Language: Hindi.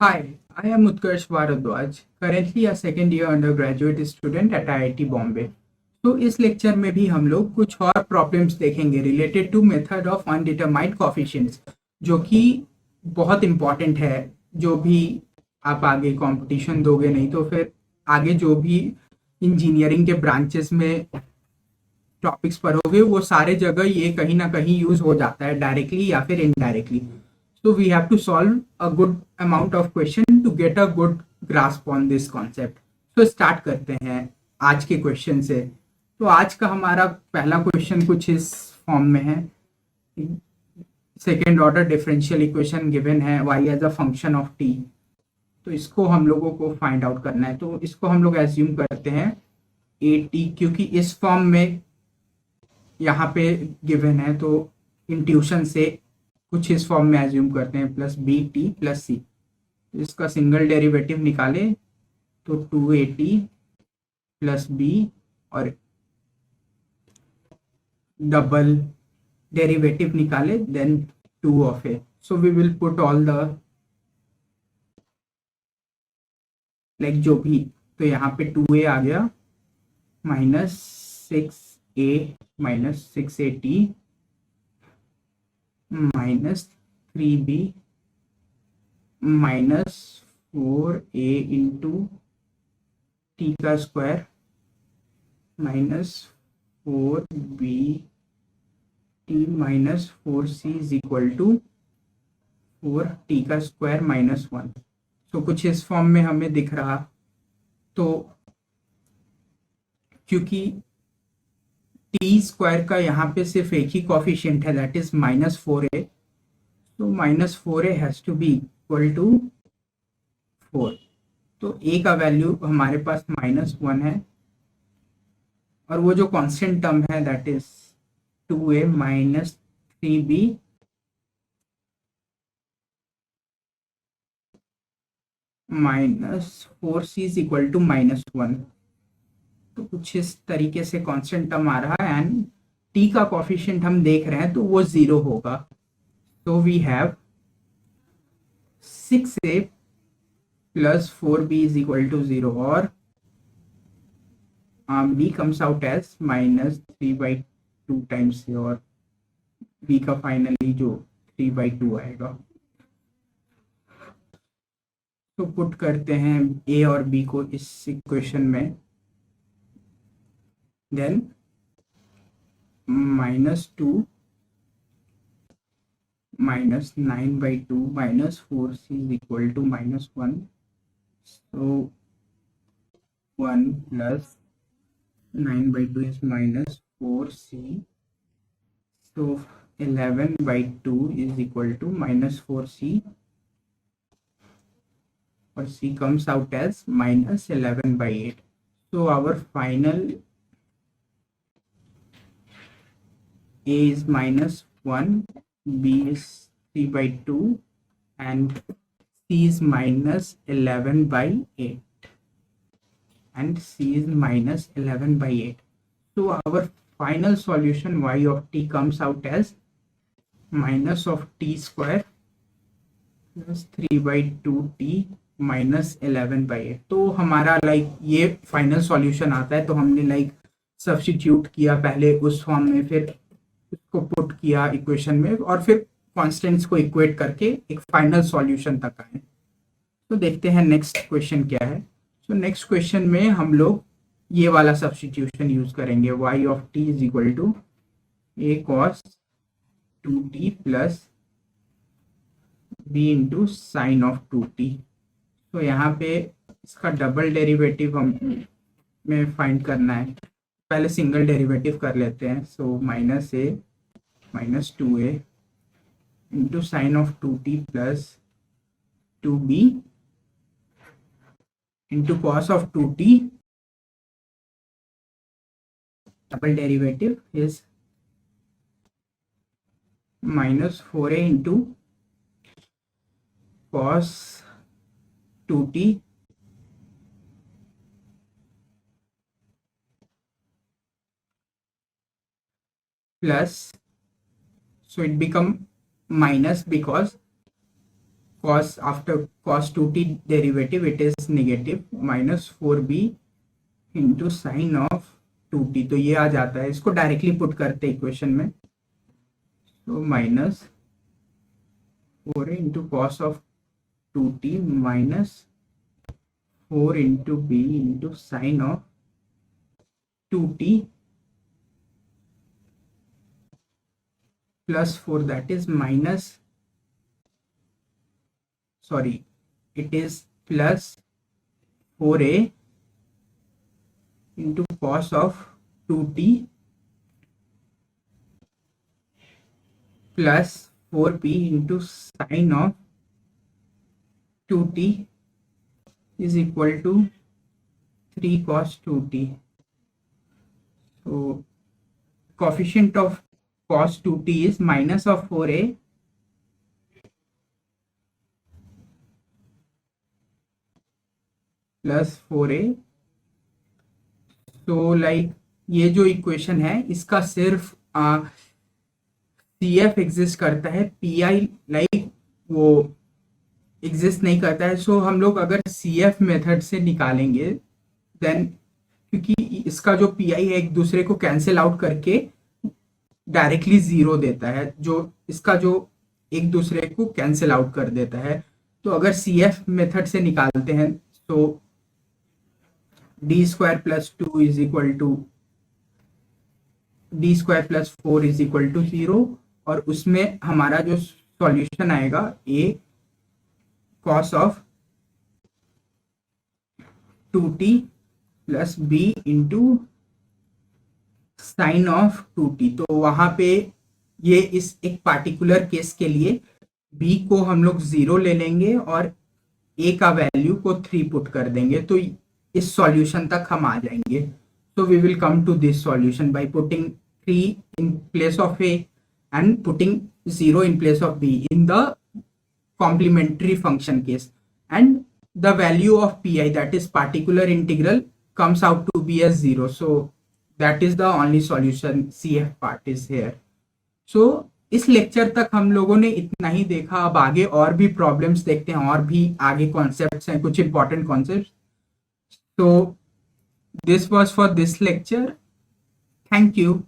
Hi, I am Utkarsh Bharadwaj, currently a second year undergraduate student at IIT Bombay. तो इस लेक्चर में भी हम लोग कुछ और प्रॉब्लम्स देखेंगे related to method of undetermined coefficients, जो कि बहुत इम्पॉर्टेंट है। जो भी आप आगे कंपटीशन दोगे, नहीं तो फिर आगे जो भी इंजीनियरिंग के ब्रांचेस में टॉपिक्स पढ़ोगे वो सारे जगह ये कहीं ना कहीं यूज हो जाता है, डायरेक्टली या फिर indirectly. So we have to solve a good amount of question to get a good grasp on this concept. So start करते हैं आज के क्वेश्चन से। तो आज का हमारा पहला क्वेश्चन कुछ इस फॉर्म में है। Second order differential equation given है y as a function of t। तो इसको हम लोगों को फाइंड आउट करना है। तो इसको हम लोग एज्यूम करते हैं ए टी, क्योंकि इस फॉर्म में यहाँ पे गिवन है, तो इंट्यूशन से कुछ इस फॉर्म में एज्यूम करते हैं plus B T plus C. इसका सिंगल डेरिवेटिव निकाले तो 2at प्लस बी, और डबल डेरिवेटिव निकाले then 2 of A. So we will put all the like जो भी, तो यहाँ पे 2a आ गया minus 6a minus 6at minus 3b minus 4a into T का square minus 4b T minus 4c is equal to 4t का स्क्वायर माइनस 1। तो कुछ इस फॉर्म में हमें दिख रहा। तो क्योंकि टी स्क्वायर का यहाँ पे सिर्फ एक ही कॉफिशिएंट है, दैट इज माइनस 4a, तो minus 4a has to be equal to 4। तो a का वैल्यू हमारे पास माइनस 1 है, और वो जो कांस्टेंट टर्म है that is 2a minus 3b minus 4c is equal to minus 1। तो कुछ इस तरीके से कांस्टेंट टर्म आ रहा है, एंड t का कॉफिशिएंट हम देख रहे हैं तो वो 0 होगा। तो we have 6a plus 4b is equal to 0, और b comes out as minus 3/2 times से, और b का फाइनली जो 3/2 आएगा। तो पुट करते हैं a और b को इस इक्वेशन में, then minus 2 minus 9/2 minus 4c is equal to minus 1। So 1 plus 9/2 is minus 4c, so 11/2 is equal to minus 4c, or c comes out as minus 11/8. So our final a is minus 1, b is 3/2, and c is minus 11/8, and c is minus 11/8. So our final solution y of t comes out as minus of t square plus 3/2t minus 11/8। तो हमारा लाइक ये फाइनल सॉल्यूशन आता है। तो हमने लाइक सब्स्टिट्यूट किया पहले उस फॉर्म में, फिर उसको पुट किया इक्वेशन में, और फिर कॉन्स्टेंट्स को इक्वेट करके एक फाइनल सॉल्यूशन तक आए। तो देखते हैं नेक्स्ट क्वेश्चन क्या है। तो नेक्स्ट क्वेश्चन में हम लोग ये वाला सब्स्टिट्यूशन यूज करेंगे, y of t is equal to a cos 2t plus b into sine of 2t। तो यहाँ पे इसका डबल डेरिवेटिव हम में फाइंड करना है। पहले सिंगल डेरिवेटिव कर लेते हैं। So minus a minus 2a into sine of 2t plus 2b into cos of 2t, double derivative is minus 4a into cos 2t plus, so it become minus because cos after cos 2t derivative it is negative minus 4b into sin of 2t, तो ये आ जाता है, इसको डायरेक्टली पुट करते इक्वेशन में, तो minus 4a into cos of 2t minus 4 into b into sin of 2t plus 4, that is minus, sorry, it is plus 4a into cos of 2t plus 4b into sin of 2t is equal to 3 cos 2t. So coefficient of cos 2t is minus of 4a plus 4a. So like ये जो इक्वेशन है इसका सिर्फ CF एग्जिस्ट करता है, PI लाइक वो एग्जिस्ट नहीं करता है. सो हम लोग अगर CF मेथड से निकालेंगे देन, क्योंकि इसका जो PI है एक दूसरे को कैंसिल आउट करके डायरेक्टली जीरो देता है, जो इसका जो एक दूसरे को कैंसिल आउट कर देता है. तो अगर CF मेथड से निकालते हैं तो D square plus 2 is equal to D square plus 4 is equal to 0, और उसमें हमारा जो सॉल्यूशन आएगा a cos of 2t plus b into sine of 2t. तो वहां पे ये इस एक पार्टिकुलर केस के लिए b को हम लोग 0 ले लेंगे और a का वैल्यू को 3 पुट कर देंगे, तो इस सॉल्यूशन तक हम आ जाएंगे. So we will come to this solution by putting 3 in place of a and putting 0 in place of b in the complementary function case, and the value of pi, that is particular integral, comes out to be as 0. So that is the only solution. CF part is here. So इस लेक्चर तक हम लोगों ने इतना ही देखा. अब आगे और भी प्रॉब्लम्स देखते हैं, और भी आगे कॉन्सेप्ट्स हैं, कुछ important concepts. So this was for this lecture. Thank you.